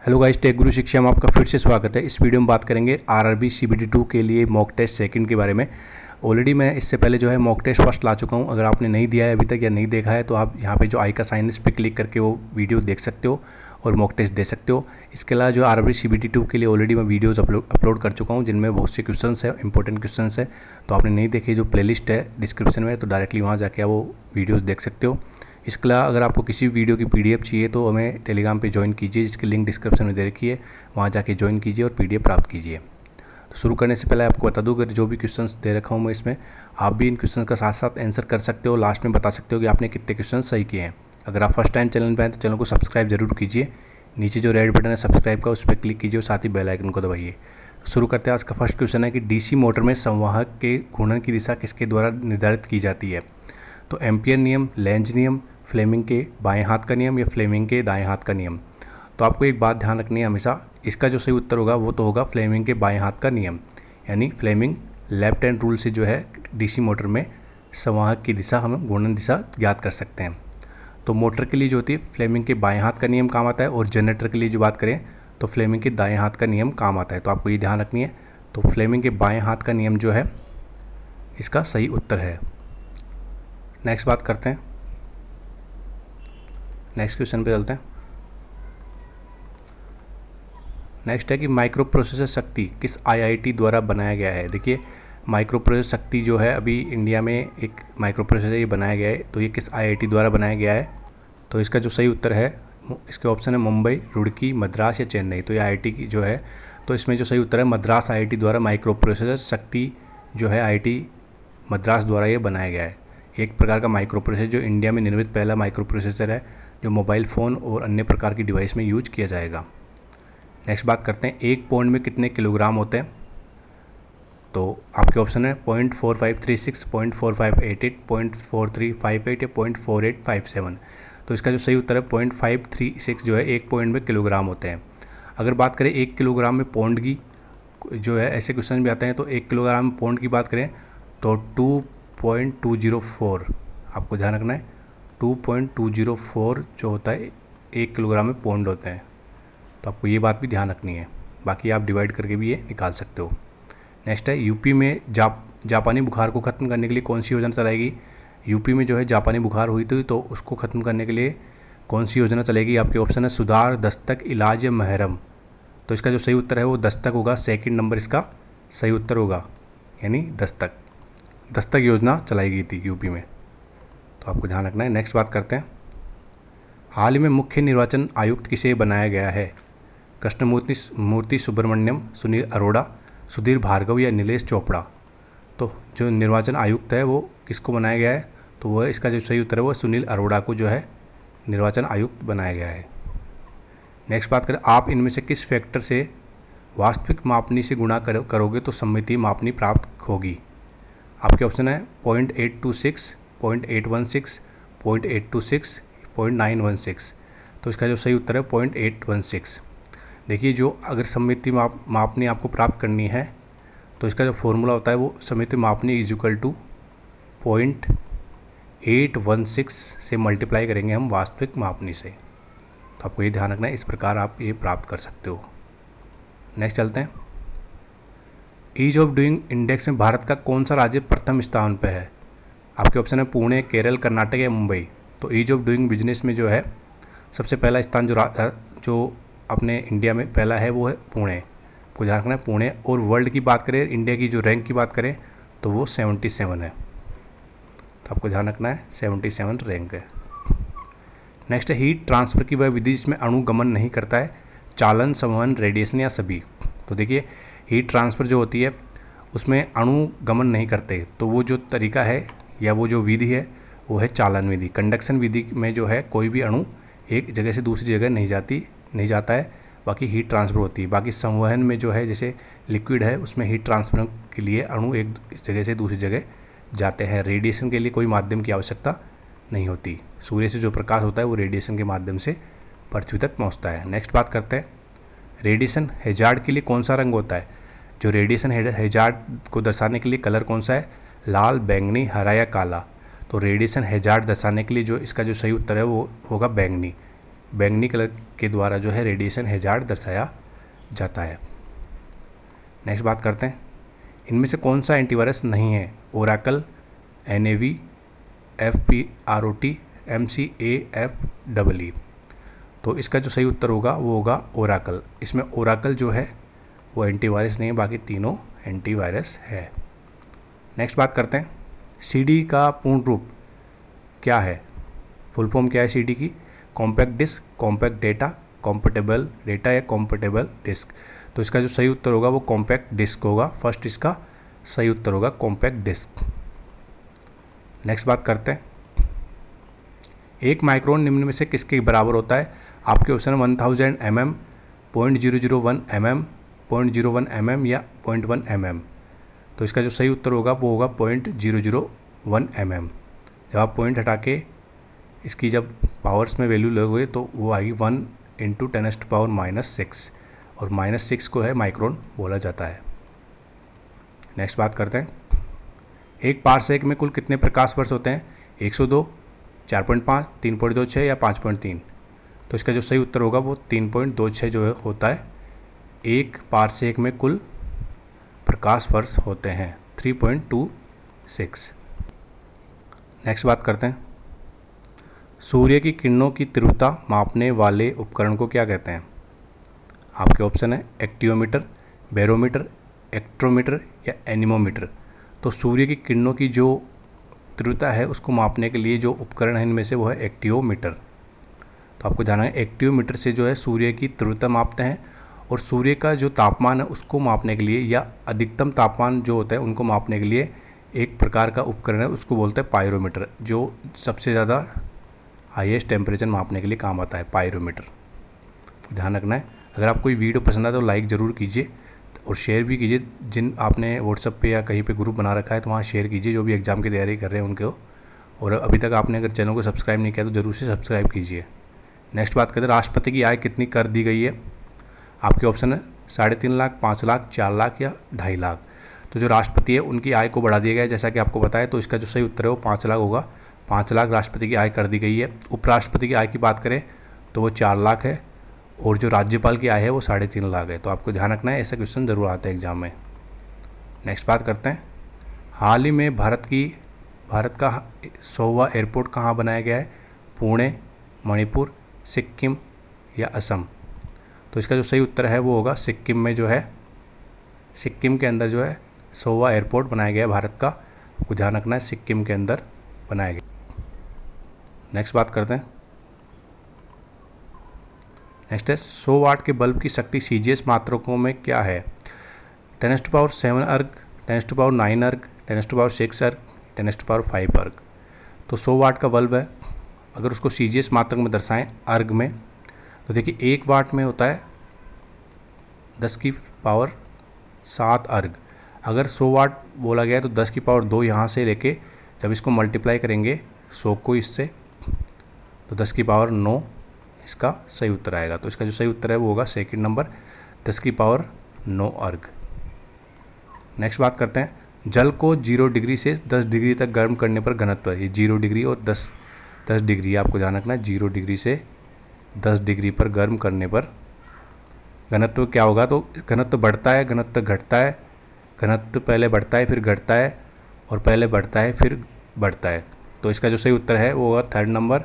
Hello guys, take गुरु शिक्षा में आपका फिर से स्वागत है। इस वीडियो में बात करेंगे आरआरबी सीबीटी 2 के लिए मॉक टेस्ट सेकंड के बारे में। ऑलरेडी मैं इससे पहले जो है मॉक टेस्ट फर्स्ट ला चुका हूं। अगर आपने नहीं दिया है अभी तक या नहीं देखा है तो आप यहां पे जो आई का साइन इस पर क्लिक करके वो वीडियो देख सकते हो और मॉक टेस्ट दे सकते हो। इसके अलावा जो आरआरबी सीबीटी 2 के लिए ऑलरेडी मैं वीडियोज़ अपलोड कर चुका हूँ, जिनमें बहुत से क्वेश्चन है, इंपॉर्टेंट क्वेश्चन है। तो आपने नहीं देखे जो प्लेलिस्ट है डिस्क्रिप्शन में, तो डायरेक्टली वहाँ जाके आप वो वीडियोज़ देख सकते हो। इसके अलावा अगर आपको किसी वीडियो की पीडीएफ चाहिए तो हमें टेलीग्राम पे ज्वाइन कीजिए, जिसकी लिंक डिस्क्रिप्शन में दे रखी है। वहाँ जाके ज्वाइन कीजिए और पीडीएफ प्राप्त कीजिए। तो शुरू करने से पहले आपको बता दूं कि जो भी क्वेश्चंस दे रखा हूँ मैं इसमें, आप भी इन क्वेश्चन का साथ साथ आंसर कर सकते हो। लास्ट में बता सकते हो कि आपने कितने क्वेश्चन सही किए हैं। अगर आप फर्स्ट टाइम चैनल पर आए तो चैनल को सब्सक्राइब जरूर कीजिए। नीचे जो रेड बटन है सब्सक्राइब का, उस पर क्लिक कीजिए और साथ ही बेल आइकन को दबाइए। शुरू करते हैं। आज का फर्स्ट क्वेश्चन है कि डीसी मोटर में संवाहक के घूर्णन की दिशा किसके द्वारा निर्धारित की जाती है? तो एम्पियर नियम, लेंज नियम, फ्लेमिंग के बाएं हाथ का नियम या फ्लेमिंग के दाएं हाथ का नियम। तो आपको एक बात ध्यान रखनी है हमेशा, इसका जो सही उत्तर होगा वो तो होगा फ्लेमिंग के बाएं हाथ का नियम, यानी फ्लेमिंग लेफ्ट हैंड रूल से जो है डीसी मोटर में संवाहक की दिशा, हम घूर्णन दिशा ज्ञात कर सकते हैं। तो मोटर के लिए जो होती है फ्लेमिंग के बाएं हाथ का नियम काम आता है, और जनरेटर के लिए जो बात करें तो फ्लेमिंग के दाएं हाथ का नियम काम आता है। तो आपको ये ध्यान रखनी है। तो फ्लेमिंग के बाएं हाथ का नियम जो है इसका सही उत्तर है। नेक्स्ट बात करते हैं, नेक्स्ट क्वेश्चन पे चलते हैं। नेक्स्ट है कि माइक्रो प्रोसेसर शक्ति किस आईआईटी द्वारा बनाया गया है? देखिए, माइक्रो प्रोसेसर शक्ति जो है अभी इंडिया में एक माइक्रो प्रोसेसर ये बनाया गया है, तो ये किस आईआईटी द्वारा बनाया गया है? तो इसका जो सही उत्तर है, इसके ऑप्शन है मुंबई, रुड़की, मद्रास या चेन्नई। तो ये आईआईटी की जो है, तो इसमें जो सही उत्तर है मद्रास आईआईटी द्वारा माइक्रो प्रोसेसर शक्ति जो है आईआईटी मद्रास द्वारा ये बनाया गया है। एक प्रकार का माइक्रो प्रोसेसर जो इंडिया में निर्मित पहला माइक्रो प्रोसेसर है, जो मोबाइल फ़ोन और अन्य प्रकार की डिवाइस में यूज किया जाएगा। नेक्स्ट बात करते हैं, एक पाउंड में कितने किलोग्राम होते हैं? तो आपके ऑप्शन है 0.4536, 0.4588, 0.4358 या 0.4857। तो इसका जो सही उत्तर है 0.536 जो है एक पाउंड में किलोग्राम होते हैं। अगर बात करें 1 किलोग्राम में पाउंड की जो है, ऐसे क्वेश्चन भी आते हैं, तो 1 किलोग्राम में पाउंड की बात करें तो 2.204, आपको ध्यान रखना है 2.204 जो होता है 1 किलोग्राम में पाउंड होते हैं। तो आपको ये बात भी ध्यान रखनी है। बाकी आप डिवाइड करके भी ये निकाल सकते हो। नेक्स्ट है, यूपी में जापानी बुखार को ख़त्म करने के लिए कौन सी योजना चलाएगी? यूपी में जो है जापानी बुखार हुई थी, तो उसको ख़त्म करने के लिए कौन सी योजना चलेगी? आपके ऑप्शन है सुधार, दस्तक, इलाज या महरम। तो इसका जो सही उत्तर है वो दस्तक होगा। सेकंड नंबर इसका सही उत्तर होगा, यानी दस्तक योजना चलाई गई थी यूपी में। तो आपको ध्यान रखना है। नेक्स्ट बात करते हैं, हाल ही में मुख्य निर्वाचन आयुक्त किसे बनाया गया है? कृष्णमूर्ति सुब्रमण्यम, सुनील अरोड़ा, सुधीर भार्गव या नीलेश चोपड़ा। तो जो निर्वाचन आयुक्त है वो किसको बनाया गया है? तो वह इसका जो सही उत्तर है वो सुनील अरोड़ा को जो है निर्वाचन आयुक्त बनाया गया है। नेक्स्ट बात करें, आप इनमें से किस फैक्टर से वास्तविक मापनी से गुणा करोगे तो सम्मितीय मापनी प्राप्त होगी? आपके ऑप्शन है 0.826, 0.816, 0.826, 0.916। तो इसका जो सही उत्तर है 0.816। देखिए, जो अगर सम्मितीय मापनी आपको प्राप्त करनी है तो इसका जो फॉर्मूला होता है वो सम्मितीय मापनी इज इक्वल टू 0.816 से मल्टीप्लाई करेंगे हम वास्तविक मापनी से। तो आपको ये ध्यान रखना है, इस प्रकार आप ये प्राप्त कर सकते हो। नेक्स्ट चलते हैं, ईज ऑफ डूइंग इंडेक्स में भारत का कौन सा राज्य प्रथम स्थान पर है? आपके ऑप्शन है पुणे, केरल, कर्नाटक या मुंबई। तो ईज ऑफ डूइंग बिजनेस में जो है सबसे पहला स्थान जो अपने इंडिया में पहला है वो है पुणे। आपको ध्यान रखना है पुणे। और वर्ल्ड की बात करें, इंडिया की जो रैंक की बात करें तो वो 77 है। तो आपको ध्यान रखना है 77 रैंक है। नेक्स्ट है, हीट ट्रांसफ़र की वह विधि जिसमें अणु गमन नहीं करता है, चालन, संवहन, रेडिएशन या सभी। तो देखिए, हीट ट्रांसफ़र जो होती है उसमें अणु गमन नहीं करते, तो वो जो तरीका है या वो जो विधि है वो है चालन विधि। कंडक्शन विधि में जो है कोई भी अणु एक जगह से दूसरी जगह नहीं जाता है, बाकी हीट ट्रांसफ़र होती है। बाकी संवहन में जो है जैसे लिक्विड है उसमें हीट ट्रांसफ़र के लिए अणु एक जगह से दूसरी जगह जाते हैं। रेडिएशन के लिए कोई माध्यम की आवश्यकता नहीं होती। सूर्य से जो प्रकाश होता है वो रेडिएशन के माध्यम से पृथ्वी तक पहुंचता है। नेक्स्ट बात करते हैं, रेडिएशन हैजार्ड के लिए कौन सा रंग होता है? जो रेडिएशन हैजार्ड को दर्शाने के लिए कलर कौन सा है? लाल, बैंगनी, हरा या काला। तो रेडिएशन हैजार्ड दर्शाने के लिए जो इसका जो सही उत्तर है वो होगा बैंगनी, बैंगनी कलर के द्वारा जो है रेडिएशन हैजार्ड दर्शाया जाता है। नेक्स्ट बात करते हैं, इनमें से कौन सा एंटीवायरस नहीं है? Oracle, NAV, FPROT, MCAFEE। तो इसका जो सही उत्तर होगा वो होगा ओरेकल। इसमें ओरेकल जो है वो एंटीवायरस नहीं है, बाकी तीनों एंटीवायरस है। नेक्स्ट बात करते हैं, CD का पूर्ण रूप क्या है? फुल फॉर्म क्या है CD की? Compact disk, compact data, comportable data या कॉम्पोर्टेबल डिस्क। तो इसका जो सही उत्तर होगा वो कॉम्पैक्ट डिस्क होगा। फर्स्ट इसका सही उत्तर होगा कॉम्पैक्ट डिस्क। नेक्स्ट बात करते हैं, 1 माइक्रोन निम्न में से किसके बराबर होता है? आपके ऑप्शन 1000 mm, 0.001 mm, 0.01 mm या 0.1 mm। तो इसका जो सही उत्तर होगा वो होगा 0.001 mm। जब आप पॉइंट हटा के इसकी जब पावर्स में वैल्यू लोगे तो वो आएगी 1 × 10⁻⁻⁶, और -6 को है माइक्रोन बोला जाता है। नेक्स्ट बात करते हैं, एक पारसेक में कुल कितने प्रकाश वर्ष होते हैं? 102, 4.5, 3.26 या 5.3। तो इसका जो सही उत्तर होगा वो 3.26 जो है होता है। एक पारसेक में कुल प्रकाश वर्ष होते हैं 3.26। नेक्स्ट बात करते हैं, सूर्य की किरणों की तीव्रता मापने वाले उपकरण को क्या कहते हैं? आपके ऑप्शन है एक्टियोमीटर, बैरोमीटर, एक्ट्रोमीटर या एनीमोमीटर। तो सूर्य की किरणों की जो तीव्रता है उसको मापने के लिए जो उपकरण है इनमें से वो है एक्टियोमीटर। तो आपको जाना है एक्टियोमीटर से जो है सूर्य की तीव्रता मापते हैं, और सूर्य का जो तापमान है उसको मापने के लिए या अधिकतम तापमान जो होता है उनको मापने के लिए एक प्रकार का उपकरण है, उसको बोलते हैं पायरोमीटर, जो सबसे ज़्यादा हाईएस्ट टेम्परेचर मापने के लिए काम आता है, पायरोमीटर। ध्यान रखना है। अगर आपको ये वीडियो पसंद आए तो लाइक ज़रूर कीजिए और शेयर भी कीजिए। जिन आपने व्हाट्सएप पे या कहीं पे ग्रुप बना रखा है तो वहाँ शेयर कीजिए, जो भी एग्ज़ाम की तैयारी कर रहे हैं उनको। और अभी तक आपने अगर चैनल को सब्सक्राइब नहीं किया तो ज़रूर से सब्सक्राइब कीजिए। नेक्स्ट बात करते हैं, राष्ट्रपति की आय कितनी कर दी गई है? आपके ऑप्शन है 3.5 लाख, 5 लाख, 4 लाख या 2.5 लाख। तो जो राष्ट्रपति है उनकी आय को बढ़ा दिया गया है, जैसा कि आपको पता है। तो इसका जो सही उत्तर है वो 5 लाख होगा। 5 लाख राष्ट्रपति की आय कर दी गई है। उपराष्ट्रपति की आय की बात करें तो वो 4 लाख है, और जो राज्यपाल की आय है वो 3.5 लाख है। तो आपको ध्यान रखना है, ऐसा क्वेश्चन ज़रूर आता है एग्जाम में। नेक्स्ट बात करते हैं, हाल ही में भारत का 100वां एयरपोर्ट कहाँ बनाया गया है? पुणे, मणिपुर, सिक्किम या असम। तो इसका जो सही उत्तर है वो होगा सिक्किम में जो है, सिक्किम के अंदर जो है 100वां एयरपोर्ट बनाया गया है भारत का। आपको ध्यान रखना है, सिक्किम के अंदर बनाया गया। नेक्स्ट बात करते हैं, नेक्स्ट है 100 वाट के बल्ब की शक्ति CGS मात्रकों में क्या है? 10⁻7 अर्ग, 10⁻9 अर्ग, 10⁻6 अर्ग, 10⁻5 अर्ग। तो 100 वाट का बल्ब है, अगर उसको CGS मात्रक में दर्शाएं अर्ग में, तो देखिए 1 वाट में होता है 10⁻7 अर्ग। अगर 100 वाट बोला गया है तो 10⁻2 यहाँ से लेके जब इसको मल्टीप्लाई करेंगे 100 को इससे, तो 10⁻9 इसका सही उत्तर आएगा। तो इसका जो सही उत्तर है वो होगा सेकंड नंबर, 10⁻9 अर्ग। नेक्स्ट बात करते हैं, जल को 0 डिग्री से 10 डिग्री तक गर्म करने पर घनत्व है। ये 0 डिग्री और 10 डिग्री, आपको ध्यान रखना है। 0 डिग्री से 10 डिग्री पर गर्म करने पर घनत्व क्या होगा? तो घनत्व बढ़ता है, घनत्व घटता है, घनत्व पहले बढ़ता है फिर घटता है, और पहले बढ़ता है फिर बढ़ता है। तो इसका जो सही उत्तर है वो होगा थर्ड नंबर,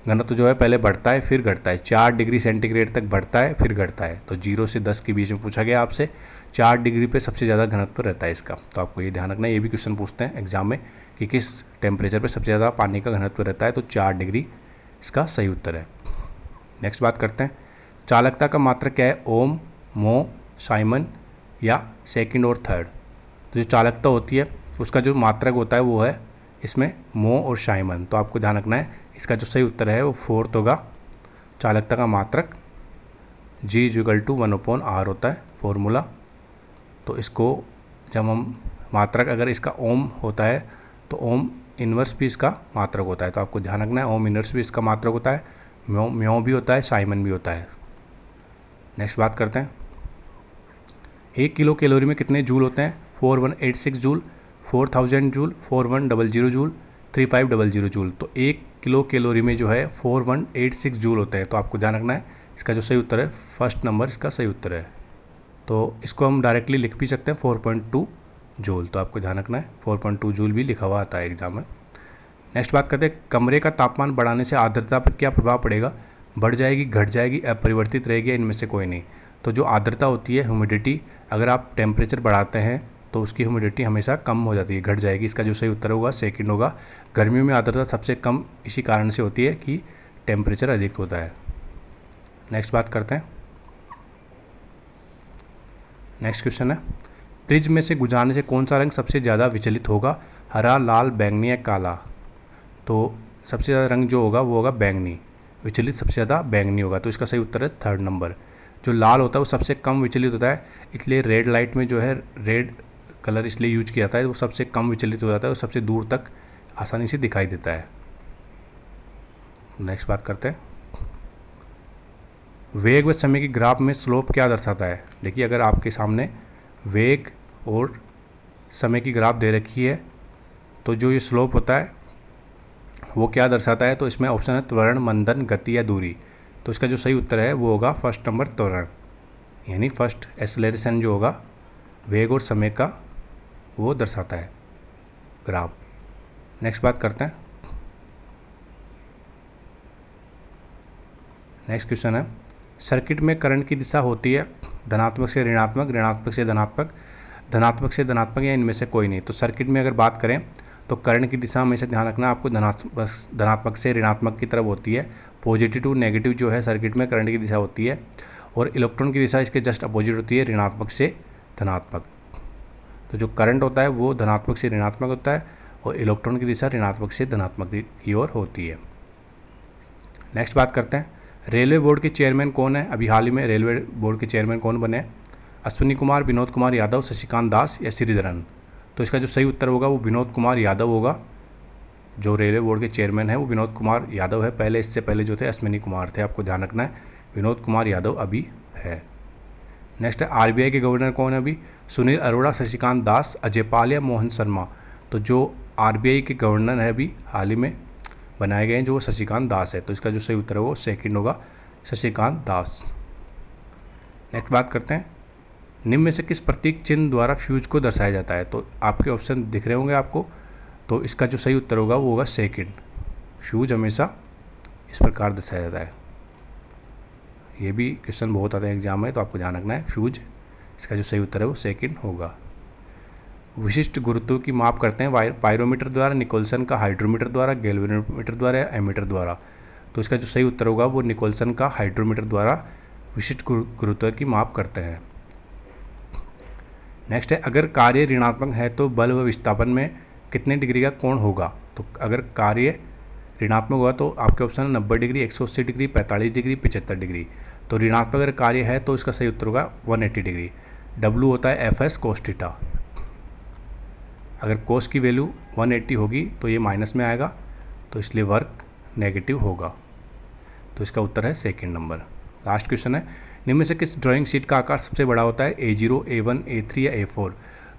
घनत्व जो है पहले बढ़ता है फिर घटता है। 4 डिग्री सेंटीग्रेड तक बढ़ता है फिर घटता है। तो 0 से 10 के बीच में पूछा गया आपसे, 4 डिग्री पे सबसे ज़्यादा घनत्व रहता है इसका। तो आपको ये ध्यान रखना है, ये भी क्वेश्चन पूछते हैं एग्जाम में कि किस टेम्परेचर पे सबसे ज़्यादा पानी का घनत्व रहता है। तो 4 डिग्री इसका सही उत्तर है। नेक्स्ट बात करते हैं, चालकता का मात्रक क्या है? ओम, मो, साइमन या सेकंड और थर्ड। तो जो चालकता होती है उसका जो मात्रक होता है वो है इसमें मो और साइमन। तो आपको ध्यान रखना है, इसका जो सही उत्तर है वो 4th होगा। चालकता का मात्रक G = 1/R होता है फॉर्मूला। तो इसको जब हम मात्रक, अगर इसका ओम होता है तो ओम इन्वर्स भी इसका मात्रक होता है। तो आपको ध्यान रखना है, ओम इन्वर्स भी इसका मात्रक होता है, म्यो भी होता है, साइमन भी होता है। नेक्स्ट बात करते हैं, 1 किलो कैलोरी में कितने जूल होते हैं? 4186 जूल, 4000 जूल, 4100 जूल, 3500 जूल। तो 1 किलो कैलोरी में जो है 4186 जूल होते हैं। तो आपको ध्यान रखना है, इसका जो सही उत्तर है फर्स्ट नंबर इसका सही उत्तर है। तो इसको हम डायरेक्टली लिख भी सकते हैं 4.2 जूल। तो आपको ध्यान रखना है 4.2 जूल भी लिखा हुआ आता है एग्जाम में। नेक्स्ट बात करते हैं, कमरे का तापमान बढ़ाने से आर्द्रता पर क्या प्रभाव पड़ेगा? बढ़ जाएगी, घट जाएगी, अपरिवर्तित रहेगी, इनमें से कोई नहीं। तो जो आर्द्रता होती है, ह्यूमिडिटी, अगर आप टेम्परेचर बढ़ाते हैं तो उसकी ह्यूमिडिटी हमेशा कम हो जाती है, घट जाएगी। इसका जो सही उत्तर होगा सेकंड होगा। गर्मियों में आर्द्रता सबसे कम इसी कारण से होती है कि टेम्परेचर अधिक होता है। नेक्स्ट बात करते हैं, नेक्स्ट क्वेश्चन है, प्रिज्म में से गुजरने से कौन सा रंग सबसे ज़्यादा विचलित होगा? हरा, लाल, बैंगनी या काला? तो सबसे ज़्यादा रंग जो होगा वो होगा बैंगनी, विचलित सबसे ज़्यादा बैंगनी होगा। तो इसका सही उत्तर है थर्ड नंबर। जो लाल होता है वो सबसे कम विचलित होता है, इसलिए रेड लाइट में जो है रेड कलर इसलिए यूज किया जाता है, वो सबसे कम विचलित हो जाता है और सबसे दूर तक आसानी से दिखाई देता है। नेक्स्ट बात करते हैं, वेग व समय की ग्राफ में स्लोप क्या दर्शाता है? देखिए, अगर आपके सामने वेग और समय की ग्राफ दे रखी है तो जो ये स्लोप होता है वो क्या दर्शाता है? तो इसमें ऑप्शन है त्वरण, मंदन, गति या दूरी। तो इसका जो सही उत्तर है वो होगा फर्स्ट नंबर त्वरण, यानी फर्स्ट एक्सेलरेशन जो होगा वेग और समय का वो दर्शाता है ग्राफ। नेक्स्ट बात करते हैं, नेक्स्ट क्वेश्चन है, सर्किट में करंट की दिशा होती है धनात्मक से ऋणात्मक, ऋणात्मक से धनात्मक, धनात्मक से धनात्मक या इनमें से कोई नहीं। तो सर्किट में अगर बात करें तो करंट की दिशा हमेशा ध्यान रखना आपको धनात्मक से ऋणात्मक की तरफ होती है। पॉजिटिव टू नेगेटिव जो है सर्किट में करंट की दिशा होती है, और इलेक्ट्रॉन की दिशा इसके जस्ट अपोजिट होती है, ऋणात्मक से धनात्मक। तो जो करंट होता है वो धनात्मक से ऋणात्मक होता है और इलेक्ट्रॉन की दिशा ऋणात्मक से धनात्मक की ओर होती है। नेक्स्ट बात करते हैं, रेलवे बोर्ड के चेयरमैन कौन है? अभी हाल ही में रेलवे बोर्ड के चेयरमैन कौन बने? अश्विनी कुमार, विनोद कुमार यादव, शशिकांत दास या श्रीधरन? तो इसका जो सही उत्तर होगा वो विनोद कुमार यादव होगा। जो रेलवे बोर्ड के चेयरमैन है वो विनोद कुमार यादव है। पहले, इससे पहले जो थे अश्विनी कुमार थे, आपको ध्यान रखना है। विनोद कुमार यादव अभी है। नेक्स्ट है, आरबीआई के गवर्नर कौन है अभी? सुनील अरोड़ा, शशिकांत दास, अजय पाल या मोहन शर्मा? तो जो आरबीआई के गवर्नर है अभी हाल ही में बनाए गए हैं जो शशिकांत दास है। तो इसका जो सही उत्तर है वो सेकंड होगा, शशिकांत दास। नेक्स्ट बात करते हैं, निम्न में से किस प्रतीक चिन्ह द्वारा फ्यूज को दर्शाया जाता है? तो आपके ऑप्शन दिख रहे होंगे आपको। तो इसका जो सही उत्तर होगा वो होगा सेकंड, फ्यूज हमेशा इस प्रकार दर्शाया जाता है। ये भी क्वेश्चन बहुत आते हैं एग्जाम में, तो आपको ध्यान रखना है फ्यूज, इसका जो सही उत्तर है वो सेकंड होगा। विशिष्ट गुरुत्व की माप करते हैं पायरोमीटर द्वारा, निकोल्सन का हाइड्रोमीटर द्वारा, गैल्वेनोमीटर द्वारा या एमीटर द्वारा? तो इसका जो सही उत्तर होगा वो निकोल्सन का हाइड्रोमीटर द्वारा विशिष्ट गुरुत्व की माप करते हैं। नेक्स्ट है, अगर कार्य ऋणात्मक है तो बल व विस्थापन में कितने डिग्री का कोण होगा? तो अगर कार्य ऋणात्मक होगा तो आपके ऑप्शन है 90 डिग्री, 180 डिग्री, 45 डिग्री, 75 डिग्री। तो ऋणात्मक अगर कार्य है तो इसका सही उत्तर होगा 180 डिग्री। W होता है एफ कोस थीटा। अगर कोस की वैल्यू 180 होगी तो ये माइनस में आएगा, तो इसलिए वर्क नेगेटिव होगा। तो इसका उत्तर है सेकंड नंबर। लास्ट क्वेश्चन है, निम्न में से किस ड्राइंग शीट का आकार सबसे बड़ा होता है? A0, A1, A3 या A4?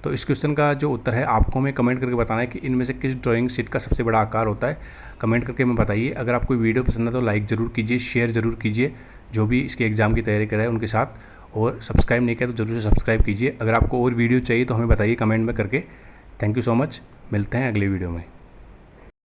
तो इस क्वेश्चन का जो उत्तर है आपको हमें कमेंट करके बताना है कि इनमें से किस ड्राइंग शीट का सबसे बड़ा आकार होता है। कमेंट करके हमें बताइए। अगर आपको वीडियो पसंद है तो लाइक ज़रूर कीजिए, शेयर ज़रूर कीजिए जो भी इसके एग्ज़ाम की तैयारी कर रहे हैं उनके साथ, और सब्सक्राइब नहीं किया तो ज़रूर से सब्सक्राइब कीजिए। अगर आपको और वीडियो चाहिए तो हमें बताइए कमेंट में करके। थैंक यू सो मच, मिलते हैं अगले वीडियो में।